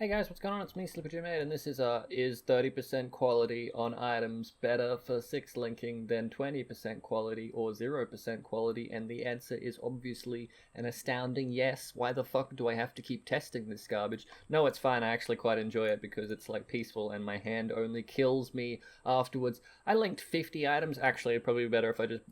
Hey guys, what's going on? It's me, Slipper2Mate, and this is 30% quality on items better for 6 linking than 20% quality or 0% quality? And the answer is obviously an astounding yes. Why the fuck do I have to keep testing this garbage? No, it's fine. I actually quite enjoy it because it's like peaceful and my hand only kills me afterwards. I linked 50 items. Actually, it'd probably be better if I just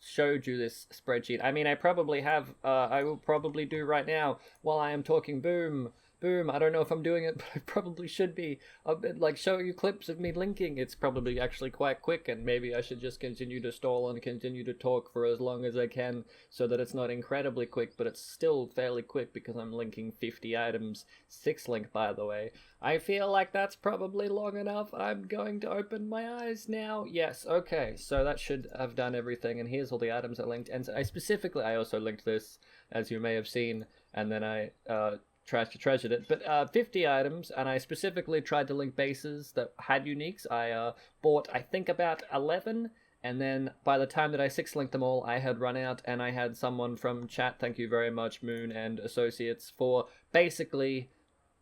showed you this spreadsheet. I mean, I probably have, I will probably do right now while I am talking. Boom. Boom, I don't know if I'm doing it, but I probably should be. I'll like show you clips of me linking. It's probably actually quite quick, and maybe I should just continue to stall and continue to talk for as long as I can so that it's not incredibly quick, but it's still fairly quick because I'm linking 50 items. 6 link, by the way. I feel like that's probably long enough. I'm going to open my eyes now. Yes, okay, so that should have done everything, and here's all the items I linked. And I also linked this, as you may have seen, and then I treasured it, but 50 items, and I specifically tried to link bases that had uniques. I bought, I think, about 11, and then by the time that I 6-linked them all, I had run out, and I had someone from chat, thank you very much, Moon and Associates, for basically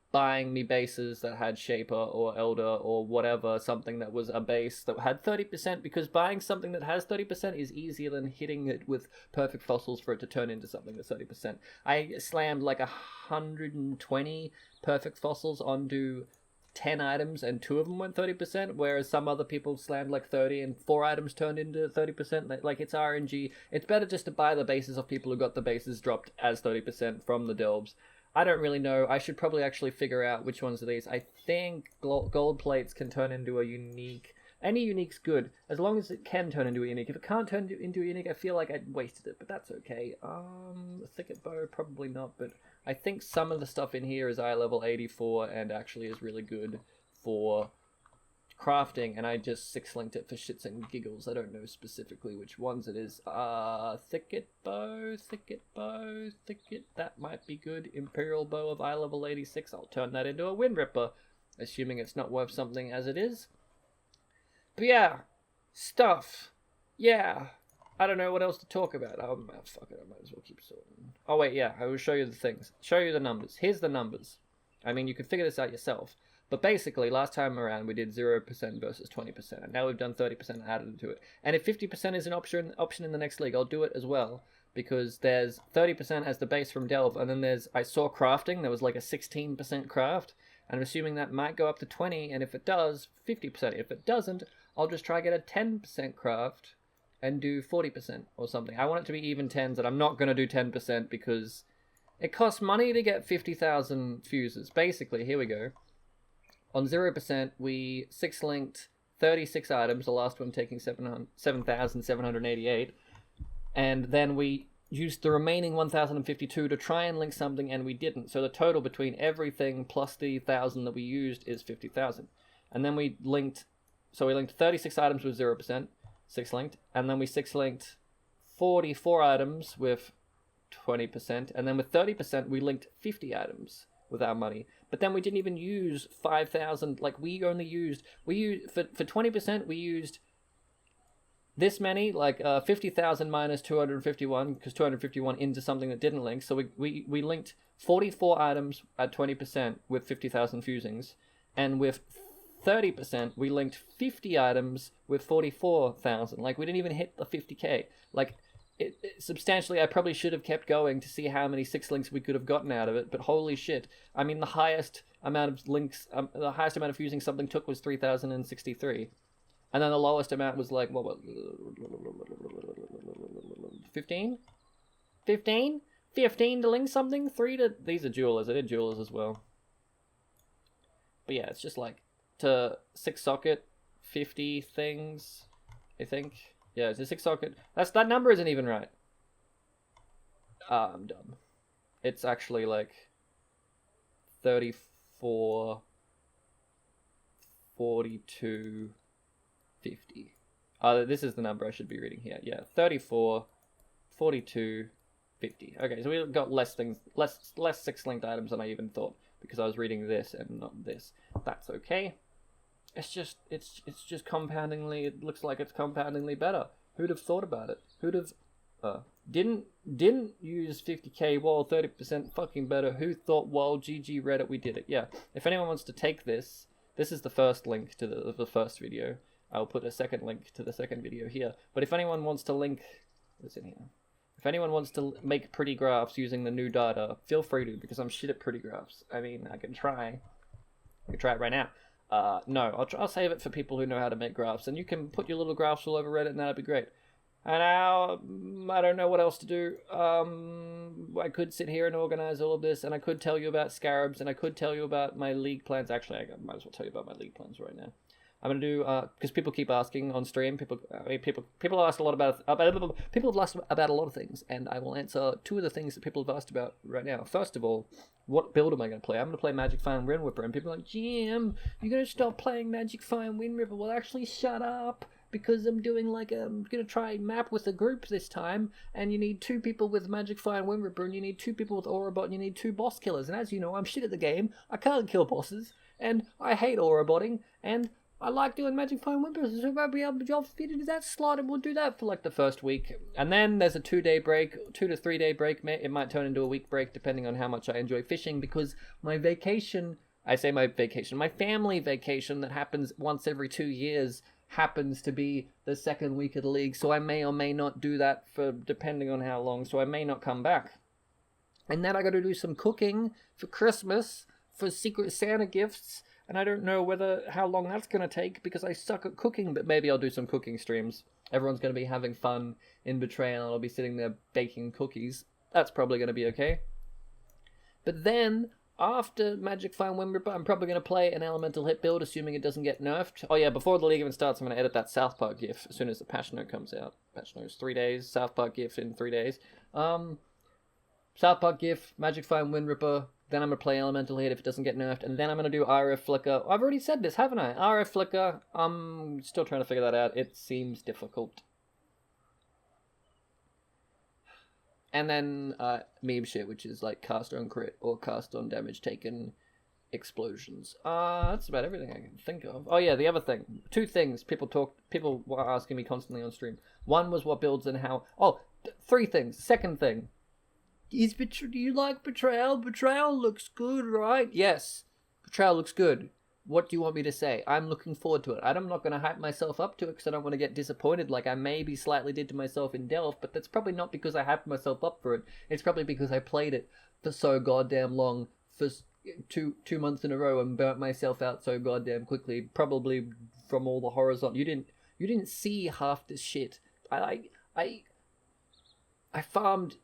buying me bases that had Shaper or Elder or whatever, something that was a base that had 30%, because buying something that has 30% is easier than hitting it with perfect fossils for it to turn into something that's 30%. I slammed like 120 perfect fossils onto 10 items and 2 of them went 30%, whereas some other people slammed like 30 and 4 items turned into 30%. Like, it's RNG. It's better just to buy the bases of people who got the bases dropped as 30% from the delves. I don't really know. I should probably actually figure out which ones of these. I think gold plates can turn into a unique. Any unique's good, as long as it can turn into a unique. If it can't turn into a unique, I feel like I wasted it, but that's okay. Thicket bow, probably not, but I think some of the stuff in here is eye level 84 and actually is really good for crafting, and I just 6-linked it for shits and giggles. I don't know specifically which ones it is. Thicket bow, that might be good. Imperial bow of eye level 86, I'll turn that into a Wind Ripper, assuming it's not worth something as it is. But yeah, stuff. Yeah, I don't know what else to talk about. Oh, fuck it, I might as well keep sorting. Oh wait, yeah, I will show you the things. Show you the numbers. Here's the numbers. I mean, you can figure this out yourself. But basically, last time around, we did 0% versus 20%. And now we've done 30% added to it. And if 50% is an option in the next league, I'll do it as well. Because there's 30% as the base from Delve. And then I saw crafting. There was like a 16% craft. And I'm assuming that might go up to 20. And if it does, 50%. If it doesn't, I'll just try to get a 10% craft and do 40% or something. I want it to be even 10s. And I'm not going to do 10% because it costs money to get 50,000 fuses. Basically, here we go. On 0%, we 6-linked 36 items, the last one taking 7,788. And then we used the remaining 1,052 to try and link something, and we didn't. So the total between everything plus the 1,000 that we used is 50,000. And then we linked 36 items with 0%, 6-linked. And then we 6-linked 44 items with 20%. And then with 30%, we linked 50 items with our money. But then we didn't even use 5,000. Like, we used for 20%, we used this many, like 50,000 minus 251, because 251 into something that didn't link. So we linked 44 items at 20% with 50,000 fusings, and with 30% we linked 50 items with 44,000. Like, we didn't even hit the 50k. Like, substantially, I probably should have kept going to see how many 6-links we could have gotten out of it, but holy shit. I mean, the highest amount of links, the highest amount of fusing something took was 3,063. And then the lowest amount was like, what, 15? 15? 15 to link something? 3 to... These are jewelers. I did jewelers as well. But yeah, it's just like to 6-socket 50 things, I think. Yeah, it's a 6-socket. That number isn't even right. I'm dumb. It's actually like 34, 42, 50. This is the number I should be reading here. Yeah, 34, 42, 50. Okay, so we got less 6-linked items than I even thought, because I was reading this and not this. That's okay. It's just compoundingly, it looks like it's compoundingly better. Who'd have thought about it? Who'd have Didn't use 50k wall, 30% fucking better. Who thought wall? GG Reddit, we did it. Yeah. If anyone wants to take this is the first link to the first video. I'll put a second link to the second video here. But if anyone wants to link, what's in here? If anyone wants to make pretty graphs using the new data, feel free to, because I'm shit at pretty graphs. I mean, I can try. I can try it right now. No, I'll save it for people who know how to make graphs, and you can put your little graphs all over Reddit, and that'd be great. And now, I don't know what else to do. I could sit here and organize all of this, and I could tell you about scarabs, and I could tell you about my league plans. Actually, I might as well tell you about my league plans right now. I'm gonna do because people keep asking on stream. People ask a lot about people have asked about a lot of things, and I will answer two of the things that people have asked about right now. First of all, what build am I gonna play? I'm gonna play Magic Fire and Wind Ripper, and people are like, Jim, you're gonna stop playing Magic Fire and Wind Ripper. Well, actually, shut up. Because I'm doing I'm gonna try map with a group this time, and you need 2 people with Magic Fire and Wind Ripper, and you need 2 people with Aurabot, and you need 2 boss killers. And as you know, I'm shit at the game. I can't kill bosses, and I hate Aurabotting, and I like doing Magic Fire and Wind Ripper. So if I'll be able to fit into that slot, and we'll do that for like the first week, and then there's a 2-day break, 2 to 3 day break. It might turn into a week break depending on how much I enjoy fishing, because my vacation. I say my vacation, my family vacation that happens once every 2 years. Happens to be the second week of the league, so I may or may not do that for depending on how long, so I may not come back. And then I got to do some cooking for Christmas, for Secret Santa gifts, and I don't know how long that's going to take because I suck at cooking, but maybe I'll do some cooking streams. Everyone's going to be having fun in Betrayal, and I'll be sitting there baking cookies. That's probably going to be okay. But then after Magic Fire and Wind Ripper, I'm probably going to play an Elemental Hit build, assuming it doesn't get nerfed. Oh yeah, before the league even starts, I'm going to edit that South Park GIF as soon as the patch note comes out. Patch note is 3 days, South Park GIF in 3 days. South Park GIF, Magic Fire and Wind Ripper, then I'm going to play Elemental Hit if it doesn't get nerfed, and then I'm going to do RF Flicker. I've already said this, haven't I? RF Flicker, I'm still trying to figure that out. It seems difficult. And then meme shit, which is like cast on crit or cast on damage taken explosions. That's about everything I can think of. Oh yeah, the other thing. 2 things people were asking me constantly on stream. One was what builds and how. 3 things. Second thing. Do you like Betrayal? Betrayal looks good, right? Yes. Betrayal looks good. What do you want me to say? I'm looking forward to it. I'm not going to hype myself up to it because I don't want to get disappointed like I maybe slightly did to myself in Delph, but that's probably not because I hyped myself up for it. It's probably because I played it for so goddamn long, for 2 months in a row, and burnt myself out so goddamn quickly, probably from all the horizontal. You didn't see half this shit. I farmed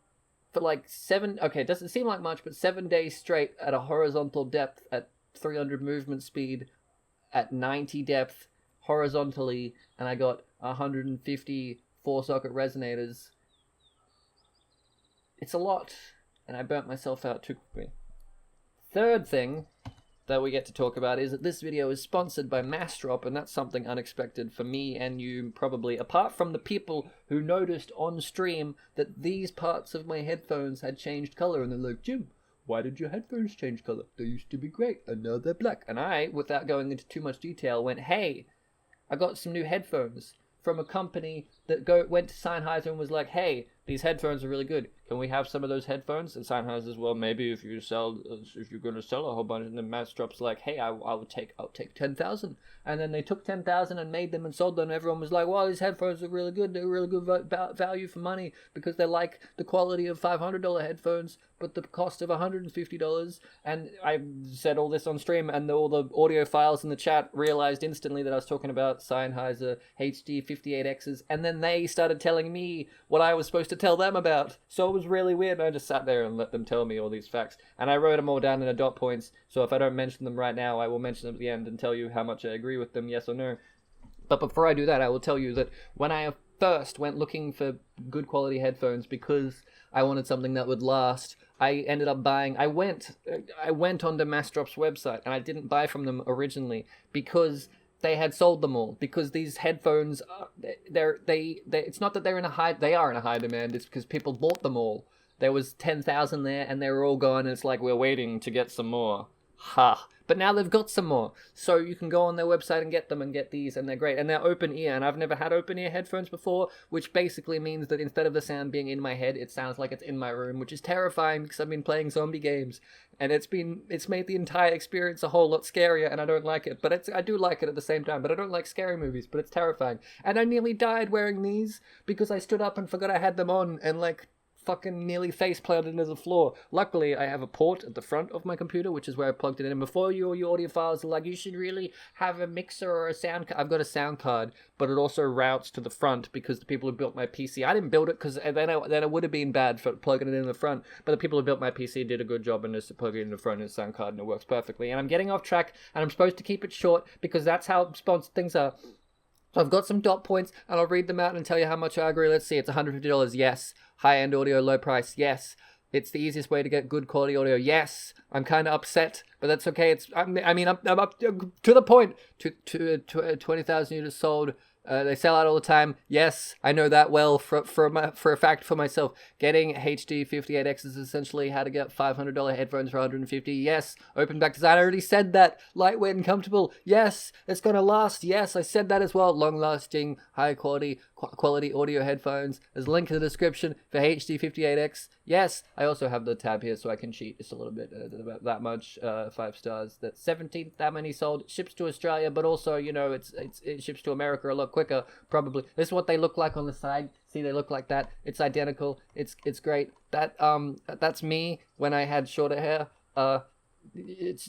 for like 7, okay, it doesn't seem like much, but 7 days straight at a horizontal depth at 300 movement speed at 90 depth horizontally, and I got 150 4-socket resonators. It's a lot, and I burnt myself out too quickly. Third thing that we get to talk about is that this video is sponsored by Massdrop, and that's something unexpected for me and you probably, apart from the people who noticed on stream that these parts of my headphones had changed color, and they're like, Jim, why did your headphones change color? They used to be great, and now they're black. And I, without going into too much detail, went, hey, I got some new headphones from a company that went to Sennheiser and was like, hey, these headphones are really good. Can we have some of those headphones? And Sennheiser's, well, maybe if you're going to sell a whole bunch. And then Massdrop's like, hey, I'll take 10,000. And then they took 10,000 and made them and sold them. And everyone was like, wow, these headphones are really good. They're really good value for money because they like the quality of $500 headphones, but the cost of $150. And I said all this on stream, and all the audio files in the chat realized instantly that I was talking about Sennheiser HD 58Xs. And then they started telling me what I was supposed to tell them about. So it was really weird. I just sat there and let them tell me all these facts. And I wrote them all down in a dot points. So if I don't mention them right now, I will mention them at the end and tell you how much I agree with them, yes or no. But before I do that, I will tell you that when I first went looking for good quality headphones because I wanted something that would last, I ended up buying. I went onto Massdrop's website, and I didn't buy from them originally because they had sold them all. Because these headphones, it's not that they are in a high demand. It's because people bought them all. There was 10,000 there, and they were all gone. And it's like, we're waiting to get some more. Ha. But now they've got some more. So you can go on their website and get them and get these, and they're great. And they're open ear, and I've never had open ear headphones before, which basically means that instead of the sound being in my head, it sounds like it's in my room, which is terrifying because I've been playing zombie games, and it's made the entire experience a whole lot scarier, and I don't like it. But I do like it at the same time, but I don't like scary movies, but it's terrifying. And I nearly died wearing these because I stood up and forgot I had them on, and like fucking nearly face planted into the floor. Luckily, I have a port at the front of my computer, which is where I plugged it in. And before your audiophiles are like, you should really have a mixer or a sound card. I've got a sound card, but it also routes to the front because the people who built my PC, I didn't build it because then it would have been bad for plugging it in the front. But the people who built my PC did a good job and just plug it in the front of the sound card, and it works perfectly. And I'm getting off track, and I'm supposed to keep it short because that's how sponsored things are. So I've got some dot points, and I'll read them out and tell you how much I agree. Let's see, it's $150. Yes. High-end audio, low price. Yes. It's the easiest way to get good quality audio. Yes. I'm kind of upset, but that's okay. I'm up to the point. 20,000 units sold. They sell out all the time. Yes, I know that well for a fact for myself. Getting HD 58X is essentially how to get $500 headphones for $150. Yes, open back design. I already said that. Lightweight and comfortable. Yes, it's gonna last. Yes, I said that as well. Long lasting, high quality audio headphones. There's a link in the description for HD 58X. Yes, I also have the tab here so I can cheat just a little bit. About that much. 5 stars. That's 17th. That many sold. It ships to Australia, but also it ships to America a lot quicker, probably. This is what they look like on the side. See, they look like that. It's identical. It's great. That's me when I had shorter hair.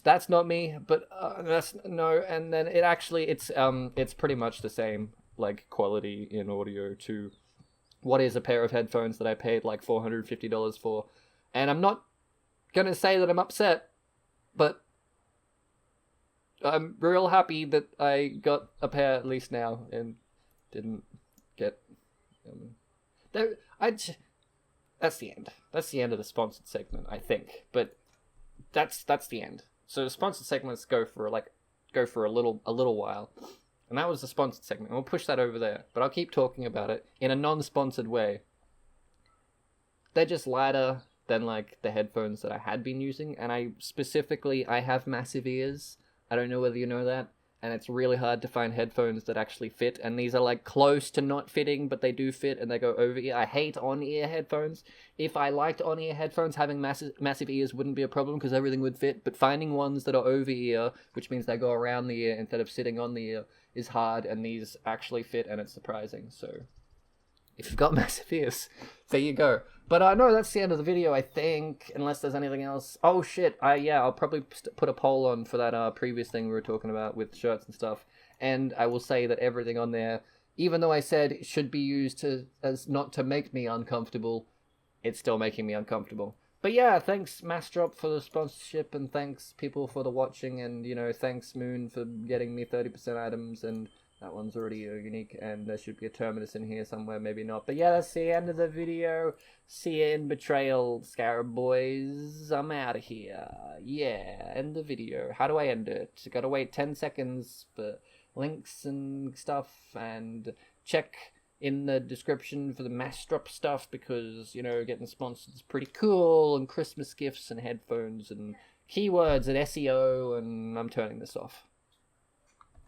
That's not me, but that's no. And then it's pretty much the same like quality in audio to what is a pair of headphones that I paid like $450 for. And I'm not gonna say that I'm upset, but I'm real happy that I got a pair at least now and didn't get that's the end. That's the end of the sponsored segment, I think. But that's the end. So the sponsored segments go for a little while. And that was the sponsored segment. We'll push that over there, but I'll keep talking about it in a non-sponsored way. They're just lighter than like the headphones that I had been using, and I have massive ears. I don't know whether you know that, and it's really hard to find headphones that actually fit, and these are like close to not fitting, but they do fit, and they go over ear. I hate on-ear headphones. If I liked on-ear headphones, having massive ears wouldn't be a problem because everything would fit, but finding ones that are over ear, which means they go around the ear instead of sitting on the ear, is hard, and these actually fit, and it's surprising. So if you've got massive ears, there you go. But no, that's the end of the video, I think, unless there's anything else. Oh shit, I'll probably put a poll on for that previous thing we were talking about with shirts and stuff, and I will say that everything on there, even though I said it should be used as not to make me uncomfortable, it's still making me uncomfortable. But yeah, thanks Massdrop for the sponsorship, and thanks people for the watching, and thanks Moon for getting me 30% items, and that one's already unique, and there should be a terminus in here somewhere, maybe not. But yeah, that's the end of the video. See you in Betrayal, Scarab Boys. I'm out of here. Yeah, end the video. How do I end it? Gotta wait 10 seconds for links and stuff, and check in the description for the Massdrop stuff, because, getting sponsored is pretty cool, and Christmas gifts and headphones and keywords and SEO, and I'm turning this off.